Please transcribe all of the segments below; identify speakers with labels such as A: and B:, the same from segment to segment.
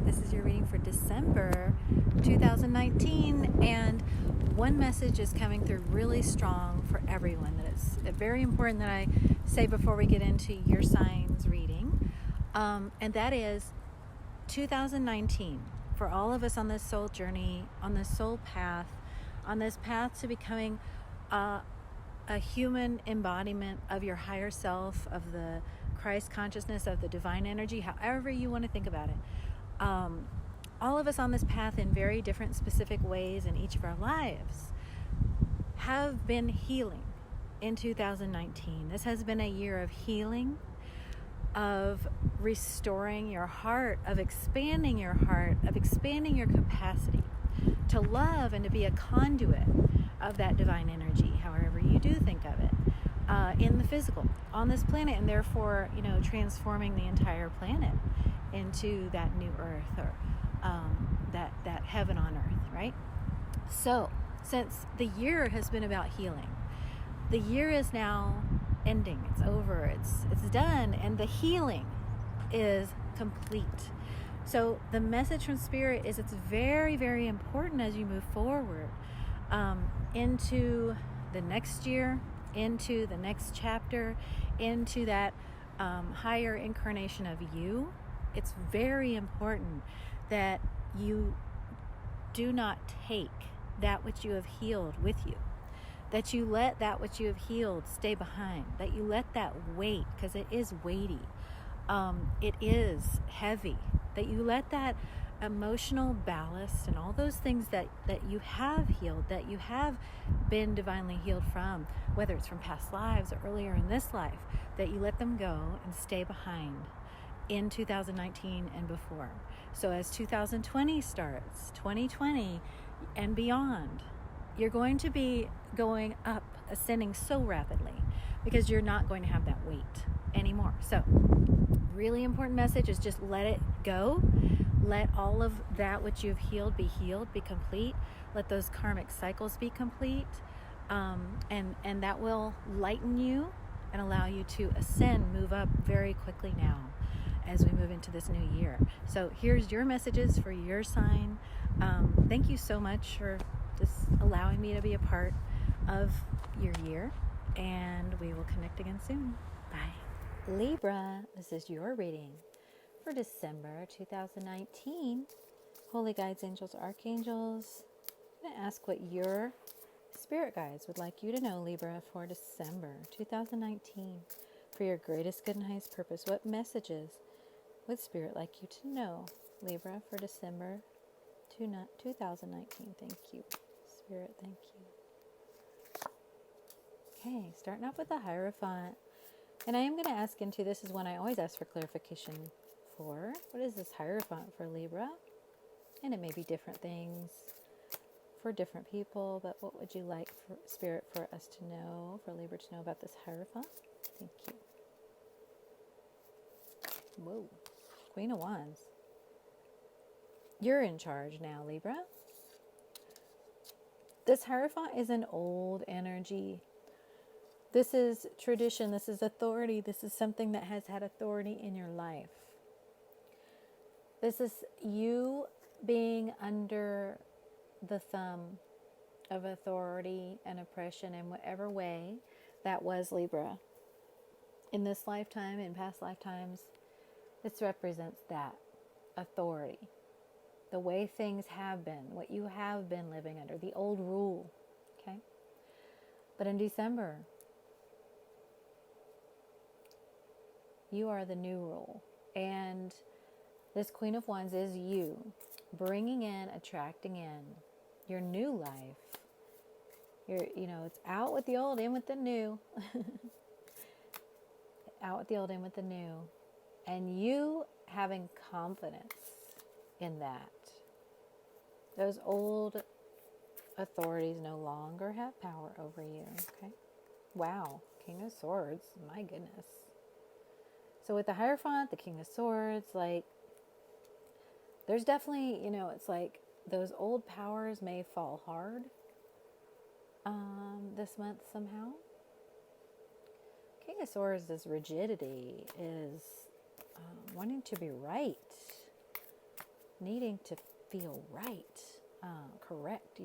A: This is your reading for December 2019, and one message is coming through really strong for everyone that it's very important that I say before we get into your signs reading, and that is 2019 for all of us on this soul journey, on this soul path, on this path to becoming a human embodiment of your higher self, of the Christ consciousness, of the divine energy, however you want to think about it. All of us on this path in very different specific ways in each of our lives have been healing in 2019. This has been a year of healing, of restoring your heart, of expanding your heart, of expanding your capacity to love and to be a conduit of that divine energy, however you do think of it, in the physical, on this planet, and therefore, transforming the entire planet into that new earth, or that heaven on earth, right? So, since the year has been about healing, the year is now ending. It's over. It's done, and the healing is complete. So the message from Spirit is it's very, very important as you move forward into the next year, into the next chapter, into that higher incarnation of you. It's very important that you do not take that which you have healed with you, that you let that which you have healed stay behind, that you let that weight, because it is weighty, it is heavy, that you let that emotional ballast and all those things that you have healed, that you have been divinely healed from, whether it's from past lives or earlier in this life, that you let them go and stay behind in 2019 and before. So as 2020 starts, 2020 and beyond, you're going to be going up, ascending so rapidly, because you're not going to have that weight anymore. So really important message is just let it go. Let all of that which you've healed, be complete. Let those karmic cycles be complete. And that will lighten you and allow you to ascend, move up very quickly now as we move into this new year. So here's your messages for your sign. Thank you so much for just allowing me to be a part of your year, and we will connect again soon. Bye. Libra, this is your reading for December 2019. Holy guides, angels, archangels, I'm going to ask what your spirit guides would like you to know, Libra, for December 2019. For your greatest good and highest purpose, what messages would Spirit like you to know, Libra, for December 2019? Thank you, Spirit. Thank you. Okay, starting off with the Hierophant. And I am going to ask into, this is one I always ask for clarification for. What is this Hierophant for Libra? And it may be different things for different people, but what would you like for Spirit for us to know, for Libra to know about this Hierophant? Thank you. Whoa. Queen of Wands. You're in charge now, Libra. This Hierophant is an old energy. This is tradition. This is authority. This is something that has had authority in your life. This is you being under the thumb of authority and oppression in whatever way that was, Libra. In this lifetime, in past lifetimes, this represents that authority, the way things have been, what you have been living under, the old rule, okay? But in December, you are the new rule, and this Queen of Wands is you, bringing in, attracting in your new life. It's out with the old, in with the new. Out with the old, in with the new. And you having confidence in that. Those old authorities no longer have power over you, okay? Wow, King of Swords, my goodness. So with the Hierophant, the King of Swords, there's definitely, it's like those old powers may fall hard this month somehow. King of Swords, this rigidity is wanting to be right. needing to feel right, correct,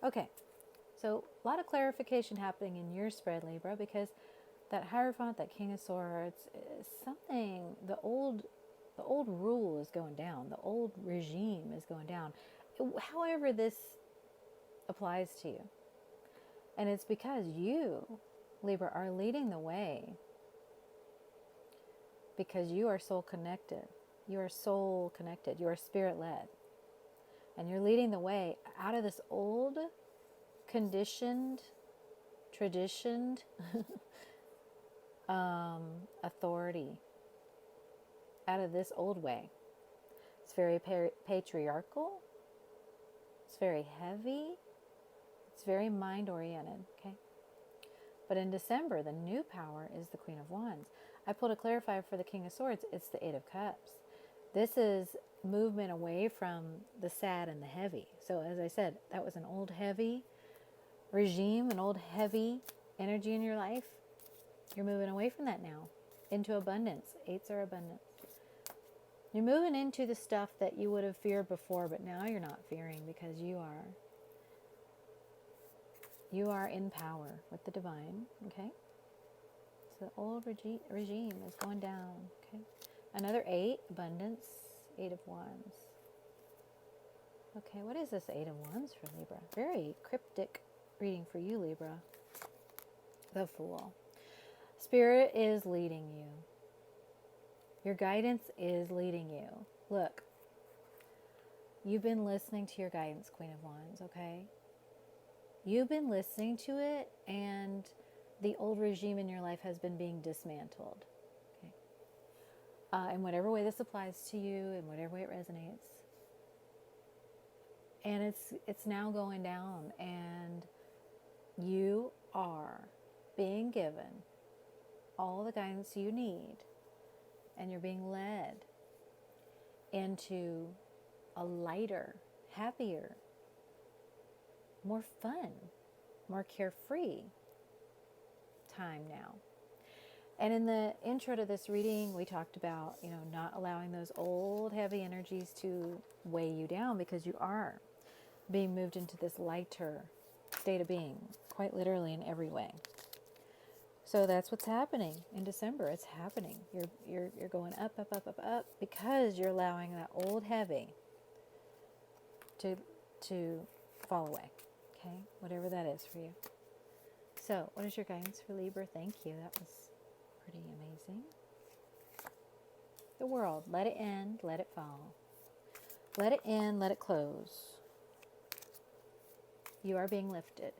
A: Okay, so a lot of clarification happening in your spread, Libra, because that Hierophant, that King of Swords, is something, the old rule is going down. The old regime is going down. However this applies to you. And it's because you, Libra, are leading the way because you are soul connected. You are soul connected. You are spirit led. And you're leading the way out of this old, conditioned, traditioned authority, out of this old way. It's very patriarchal. It's very heavy. It's very mind oriented, okay? But in December, the new power is the Queen of Wands. I pulled a clarifier for the King of Swords. It's the Eight of Cups. This is movement away from the sad and the heavy. So as I said, that was an old heavy regime, an old heavy energy in your life. You're moving away from that now into abundance. Eights are abundance. You're moving into the stuff that you would have feared before, but now you're not fearing because you are in power with the divine, okay? So the old regime is going down, okay? Another 8, abundance, 8 of Wands. Okay, what is this 8 of Wands for Libra? Very cryptic reading for you, Libra. The Fool. Spirit is leading you. Your guidance is leading you. Look, you've been listening to your guidance, Queen of Wands, okay? You've been listening to it, and the old regime in your life has been being dismantled. Okay. In whatever way this applies to you, in whatever way it resonates. And it's now going down, and you are being given all the guidance you need, and you're being led into a lighter, happier, more fun, more carefree time now. And in the intro to this reading, we talked about, not allowing those old heavy energies to weigh you down, because you are being moved into this lighter state of being, quite literally in every way. So that's what's happening in December. It's happening. You're going up, up, up, up, up, because you're allowing that old heavy to fall away. Okay, whatever that is for you. So, what is your guidance for Libra? Thank you. That was pretty amazing. The World. Let it end. Let it fall. Let it end. Let it close. You are being lifted.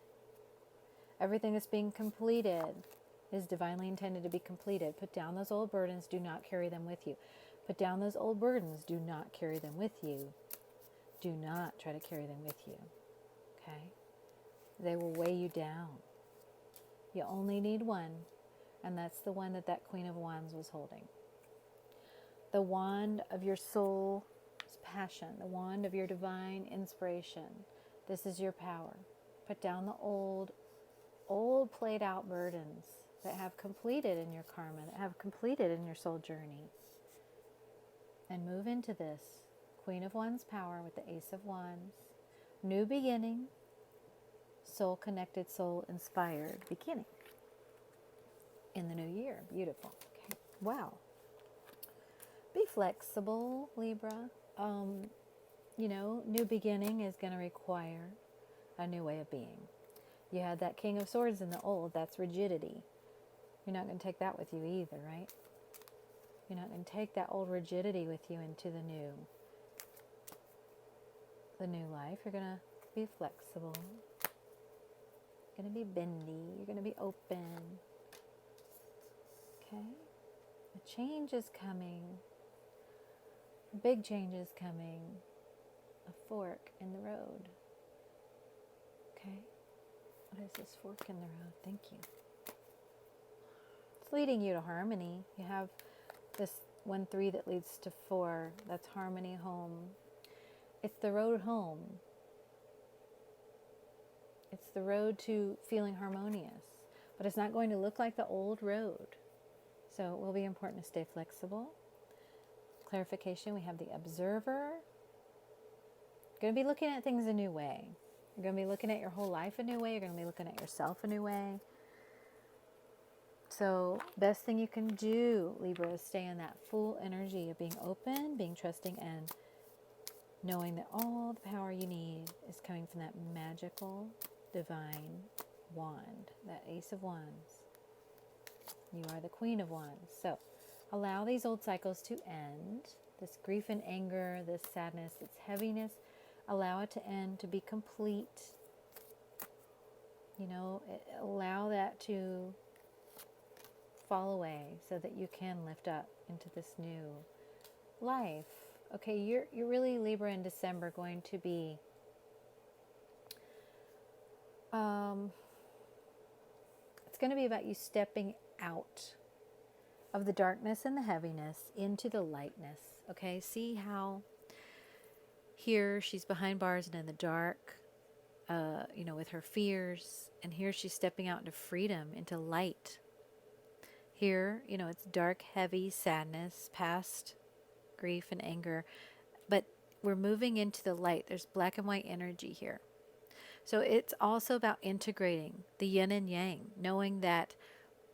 A: Everything that's being completed is divinely intended to be completed. Put down those old burdens. Do not carry them with you. Put down those old burdens. Do not carry them with you. Do not try to carry them with you. Okay? They will weigh you down. You only need one, and that's the one that Queen of Wands was holding. The wand of your soul's passion, the wand of your divine inspiration. This is your power. Put down the old played out burdens that have completed in your karma, that have completed in your soul journey. And move into this Queen of Wands power with the Ace of Wands. New beginning, soul connected, soul inspired beginning in the new year. Beautiful. Okay. Wow. Be flexible, Libra. New beginning is going to require a new way of being. You had that King of Swords in the old. That's rigidity. You're not going to take that with you either, right? You're not going to take that old rigidity with you into the new life. You're going to be flexible. You're going to be bendy. You're going to be open. Okay? A change is coming. A big change is coming. A fork in the road. Okay? What is this fork in the road? Thank you. It's leading you to harmony. You have this 1-3 that leads to 4. That's harmony, home. It's the road home. It's the road to feeling harmonious. But it's not going to look like the old road. So it will be important to stay flexible. clarification, we have the observer. You're going to be looking at things a new way. You're going to be looking at your whole life a new way. You're going to be looking at yourself a new way. So best thing you can do, Libra, is stay in that full energy of being open, being trusting, and knowing that all the power you need is coming from that magical, divine wand, that Ace of Wands. You are the Queen of Wands. So allow these old cycles to end. This grief and anger, this sadness, this heaviness, allow it to end, to be complete. You know, allow that to fall away so that you can lift up into this new life. Okay, you're really, Libra, in December going to be it's going to be about you stepping out of the darkness and the heaviness into the lightness. Okay, see how here she's behind bars and in the dark, with her fears, and here she's stepping out into freedom, into light. Here, it's dark, heavy sadness, past grief and anger, but we're moving into the light. There's black and white energy here. So it's also about integrating the yin and yang, knowing that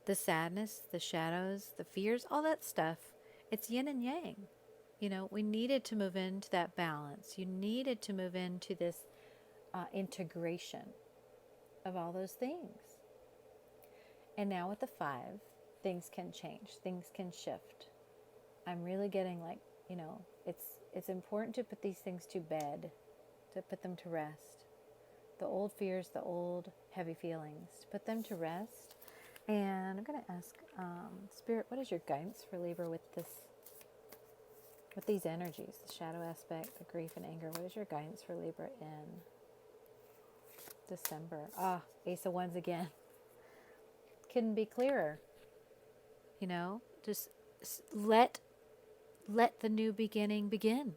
A: the sadness, the shadows, the fears, all that stuff, it's yin and yang. We needed to move into that balance. You needed to move into this integration of all those things. And now with the 5, things can change. Things can shift. I'm really getting like, it's important to put these things to bed, to put them to rest. The old fears, the old heavy feelings, to put them to rest. And I'm going to ask Spirit, what is your guidance for Libra with these energies, the shadow aspect, the grief and anger? What is your guidance for Libra in December? Ace of Wands again. Couldn't be clearer. Just let the new beginning begin.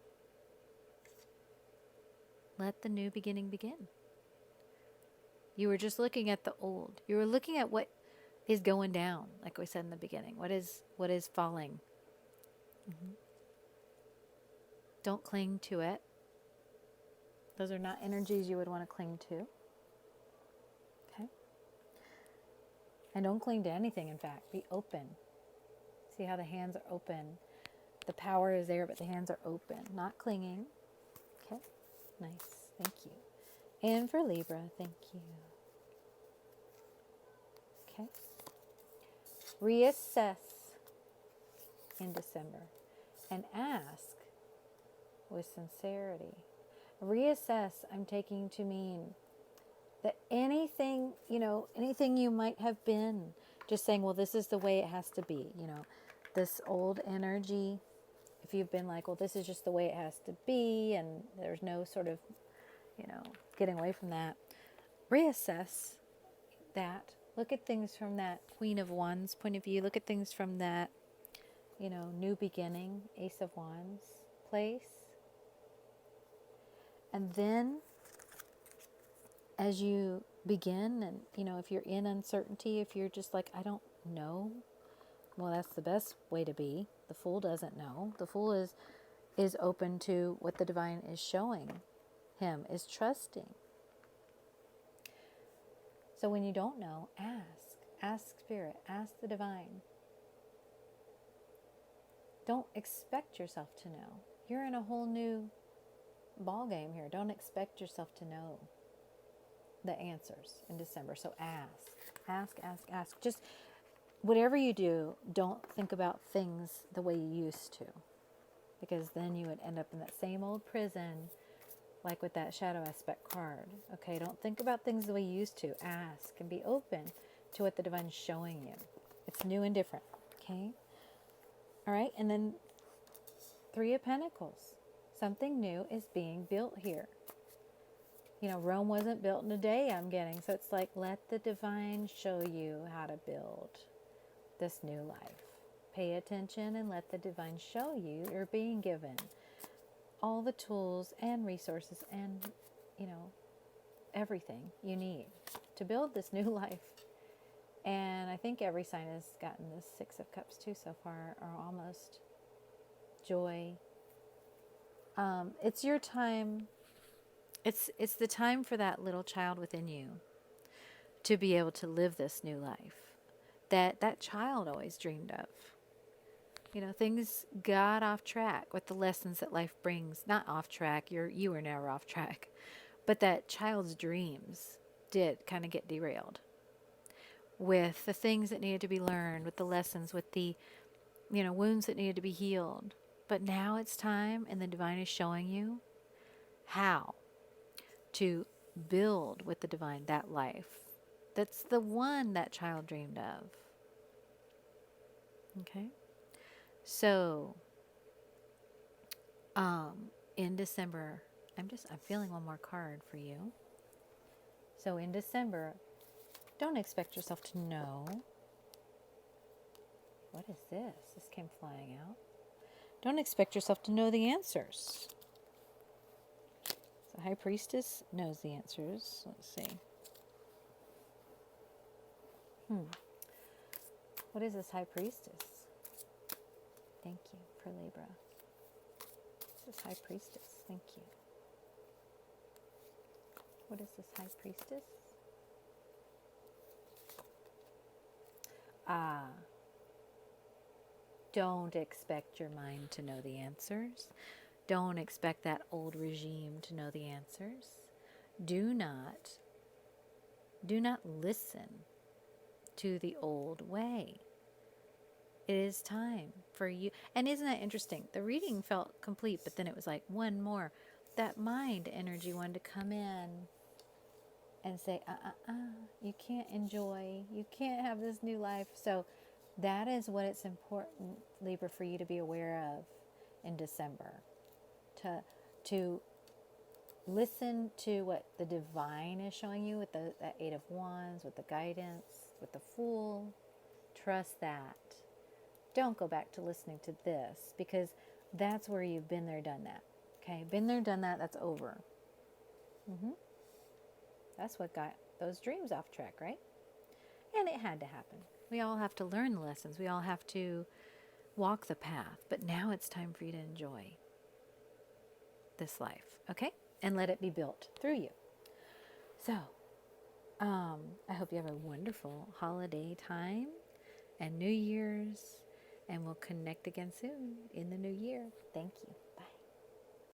A: Let the new beginning begin. You were just looking at the old. You were looking at what is going down, like we said in the beginning. What is falling? Mm-hmm. Don't cling to it. Those are not energies you would want to cling to. Okay? And don't cling to anything, in fact. Be open. See how the hands are open. The power is there, but the hands are open. Not clinging. Okay? Nice. Thank you. And for Libra, thank you. Okay? Reassess in December and ask with sincerity. Reassess, I'm taking to mean that anything you might have been, just saying, well, this is the way it has to be, this old energy. If you've been like, well, this is just the way it has to be, and there's no sort of, getting away from that. Reassess that. Look at things from that Queen of Wands point of view. Look at things from that, new beginning, Ace of Wands place. And then as you begin, and, if you're in uncertainty, if you're just like, I don't know, well, that's the best way to be. The Fool doesn't know. The Fool is open to what the divine is showing him, is trusting. So when you don't know, ask Spirit, ask the divine. Don't expect yourself to know. You're in a whole new ball game here. Don't expect yourself to know the answers in December. So ask. Just whatever you do, don't think about things the way you used to, because then you would end up in that same old prison, like with that shadow aspect card. Okay, don't think about things the way you used to. Ask and be open to what the divine's showing you. It's new and different. Okay? All right, and then 3 of Pentacles. Something new is being built here. Rome wasn't built in a day, I'm getting. So it's like, let the divine show you how to build this new life. Pay attention and let the divine show you. You're being given all the tools and resources and, everything you need to build this new life. And I think every sign has gotten this 6 of Cups too so far, or almost. joy. It's your time. It's the time for that little child within you to be able to live this new life that child always dreamed of. Things got off track with the lessons that life brings. Not off track, you were never off track. But that child's dreams did kind of get derailed with the things that needed to be learned, with the lessons, with the wounds that needed to be healed. But now it's time, and the divine is showing you how to build with the divine that life. That's the one that child dreamed of. Okay? So, in December, I'm feeling one more card for you. So in December, don't expect yourself to know. What is this? This came flying out. Don't expect yourself to know the answers. The High Priestess knows the answers. Let's see. What is this High Priestess? Thank you for Libra. This High Priestess. Thank you. What is this High Priestess? Don't expect your mind to know the answers. Don't expect that old regime to know the answers. Do not listen to the old way. It is time for you. And isn't that interesting? The reading felt complete, but then it was like one more. That mind energy wanted to come in and say, you can't enjoy, you can't have this new life. So that is what it's important, Libra, for you to be aware of in December. To listen to what the divine is showing you with the Eight of Wands, with the guidance, with the Fool. Trust that. Don't go back to listening to this, because that's where you've been there, done that. Okay, been there, done that, that's over. That's what got those dreams off track, right? And it had to happen. We all have to learn the lessons. We all have to walk the path. But now it's time for you to enjoy this life, okay? And let it be built through you. So, I hope you have a wonderful holiday time and New Year's, and we'll connect again soon in the new year. Thank you.